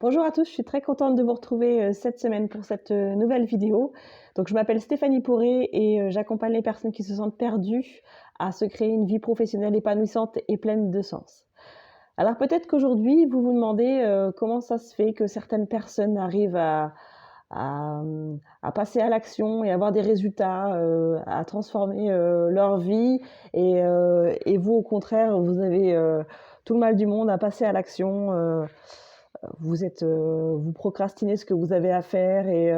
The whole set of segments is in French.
Bonjour à tous, je suis très contente de vous retrouver cette semaine pour cette nouvelle vidéo. Donc, je m'appelle Stéphanie Poré et j'accompagne les personnes qui se sentent perdues à se créer une vie professionnelle épanouissante et pleine de sens. Alors, peut-être qu'aujourd'hui, vous vous demandez comment ça se fait que certaines personnes arrivent à passer à l'action et avoir des résultats, à transformer leur vie et vous, au contraire, vous avez tout le mal du monde à passer à l'action. Vous procrastinez ce que vous avez à faire et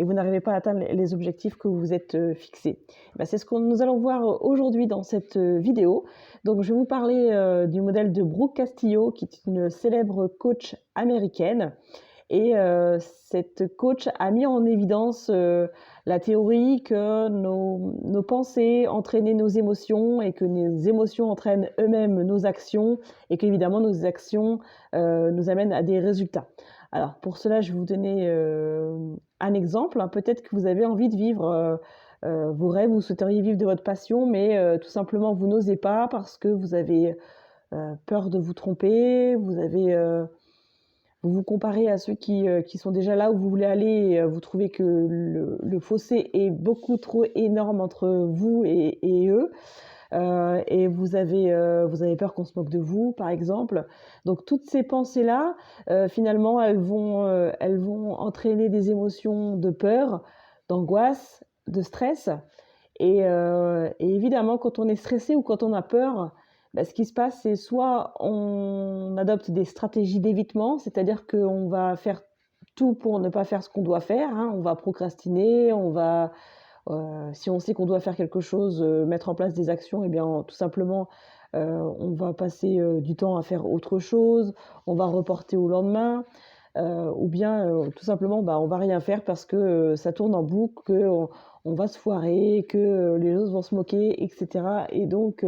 vous n'arrivez pas à atteindre les objectifs que vous vous êtes fixés. Bah, c'est ce que nous allons voir aujourd'hui dans cette vidéo. Donc, je vais vous parler du modèle de Brooke Castillo, qui est une célèbre coach américaine. Et cette coach a mis en évidence la théorie que nos pensées entraînaient nos émotions et que nos émotions entraînent eux-mêmes nos actions et qu'évidemment nos actions nous amènent à des résultats. Alors pour cela, je vais vous donner un exemple. Peut-être que vous avez envie de vivre vos rêves, vous souhaiteriez vivre de votre passion, mais tout simplement vous n'osez pas parce que vous avez peur de vous tromper, vous vous comparez à ceux qui sont déjà là où vous voulez aller et vous trouvez que le fossé est beaucoup trop énorme entre vous et eux. Et vous avez peur qu'on se moque de vous, par exemple. Donc toutes ces pensées-là, finalement, elles vont entraîner des émotions de peur, d'angoisse, de stress. Et évidemment, quand on est stressé ou quand on a peur, bah, ce qui se passe, c'est soit on adopte des stratégies d'évitement, c'est-à-dire qu'on va faire tout pour ne pas faire ce qu'on doit faire, hein. On va procrastiner, si on sait qu'on doit faire quelque chose, mettre en place des actions, et bien, tout simplement, on va passer du temps à faire autre chose, on va reporter au lendemain, ou bien tout simplement, bah, on va rien faire parce que ça tourne en boucle, on va se foirer, que les autres vont se moquer, etc. Et donc,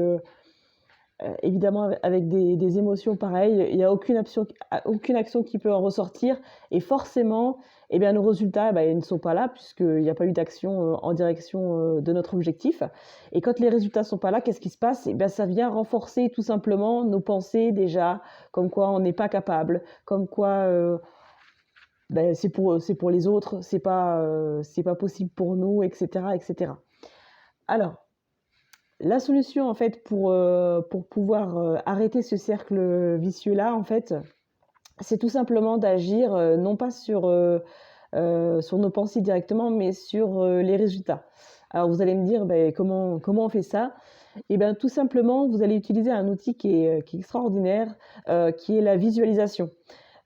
évidemment, avec des émotions pareilles, il n'y a aucune action qui peut en ressortir. Et forcément, eh bien, nos résultats, bah, ils ne sont pas là puisqu'il n'y a pas eu d'action en direction de notre objectif. Et quand les résultats ne sont pas là, qu'est-ce qui se passe? Eh bien, ça vient renforcer tout simplement nos pensées déjà, comme quoi on n'est pas capable, comme quoi ben, c'est pour les autres, c'est pas possible pour nous, etc., etc. Alors, la solution, en fait, pour pouvoir arrêter ce cercle vicieux-là, en fait, c'est tout simplement d'agir non pas sur nos pensées directement, mais sur les résultats. Alors, vous allez me dire, ben, comment on fait ça? Eh bien, tout simplement, vous allez utiliser un outil qui est extraordinaire, qui est la visualisation.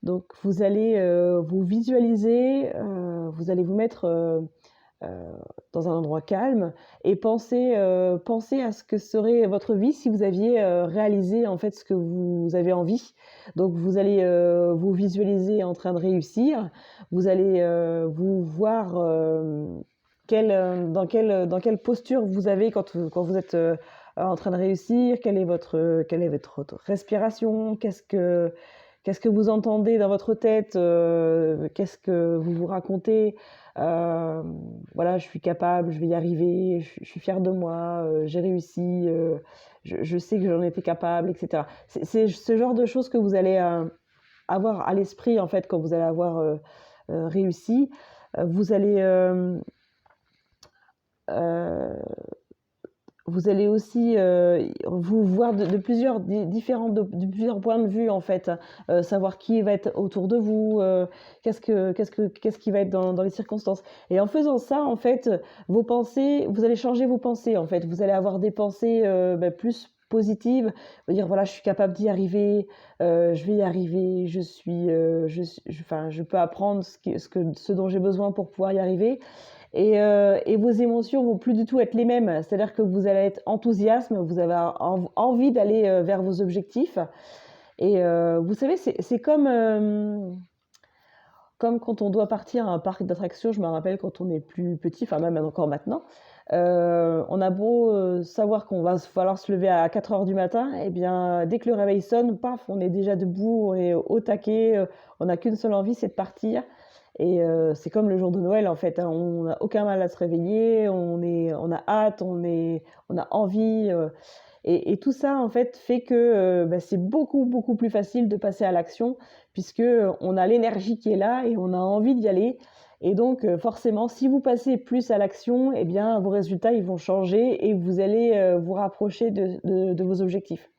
Donc, vous allez vous visualiser, vous allez vous mettre heu, dans un endroit calme et pensez à ce que serait votre vie si vous aviez réalisé en fait ce que vous avez envie. Donc vous allez vous visualiser en train de réussir, vous allez vous voir dans quelle posture vous avez quand vous êtes en train de réussir, quelle est votre respiration, qu'est-ce que vous entendez dans votre tête, qu'est-ce que vous vous racontez. Voilà, je suis capable, je vais y arriver, je suis fière de moi, j'ai réussi, je sais que j'en étais capable, et cetera. C'est ce genre de choses que vous allez avoir à l'esprit, en fait, quand vous allez avoir réussi. Vous allez heu vous allez aussi vous voir de plusieurs de plusieurs points de vue, en fait, savoir qui va être autour de vous, qu'est-ce qui va être dans les circonstances. Et en faisant ça, en fait, vos pensées, vous allez changer vos pensées, en fait. Vous allez avoir des pensées bah, plus positives, vous dire voilà, je suis capable d'y arriver, je vais y arriver, enfin, je peux apprendre ce dont j'ai besoin pour pouvoir y arriver. Et vos émotions vont plus du tout être les mêmes. C'est-à-dire que vous allez être enthousiaste, vous avez envie d'aller vers vos objectifs. Et vous savez, c'est comme quand on doit partir à un parc d'attractions. Je me rappelle quand on est plus petit, enfin même encore maintenant, on a beau savoir qu'on va falloir se lever à 4 heures du matin, et bien dès que le réveil sonne, paf, on est déjà debout, on est au taquet, on n'a qu'une seule envie, c'est de partir. Et c'est comme le jour de Noël, en fait, hein, on n'a aucun mal à se réveiller, on a hâte, on a envie. Et tout ça, en fait, fait que, bah, c'est beaucoup, beaucoup plus facile de passer à l'action puisque, on a l'énergie qui est là et on a envie d'y aller et donc forcément, si vous passez plus à l'action et bien, vos résultats, ils vont changer et vous allez, vous rapprocher de vos objectifs.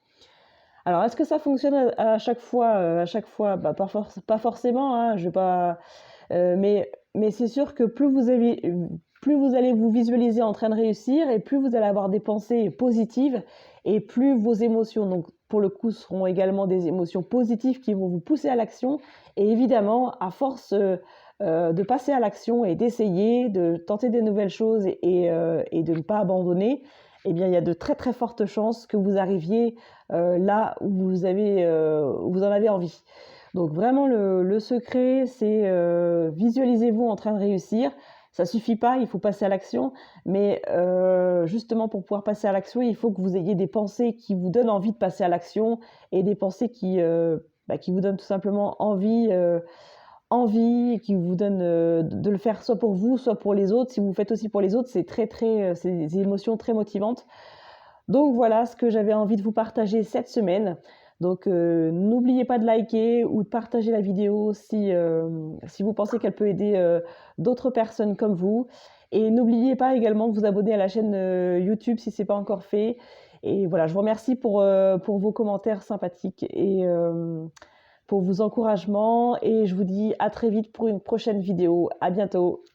Alors, est-ce que ça fonctionne à chaque fois? À chaque fois, bah, pas forcément, hein, je vais pas, mais c'est sûr que plus vous allez vous visualiser en train de réussir et plus vous allez avoir des pensées positives et plus vos émotions, donc pour le coup, seront également des émotions positives qui vont vous pousser à l'action et évidemment, à force, de passer à l'action et d'essayer, de tenter des nouvelles choses et de ne pas abandonner, eh bien, il y a de très, très fortes chances que vous arriviez, là où où vous en avez envie. Donc vraiment le secret, c'est, visualisez-vous en train de réussir. Ça suffit pas, il faut passer à l'action, mais justement pour pouvoir passer à l'action, il faut que vous ayez des pensées qui vous donnent envie de passer à l'action et des pensées bah, qui vous donnent tout simplement envie, qui vous donnent, de le faire soit pour vous, soit pour les autres. Si vous le faites aussi pour les autres, c'est très, très, c'est des émotions très motivantes. Donc voilà ce que j'avais envie de vous partager cette semaine. Donc n'oubliez pas de liker ou de partager la vidéo si vous pensez qu'elle peut aider, d'autres personnes comme vous et n'oubliez pas également de vous abonner à la chaîne, YouTube si c'est pas encore fait et voilà, je vous remercie pour vos commentaires sympathiques et pour vos encouragements et je vous dis à très vite pour une prochaine vidéo. À bientôt.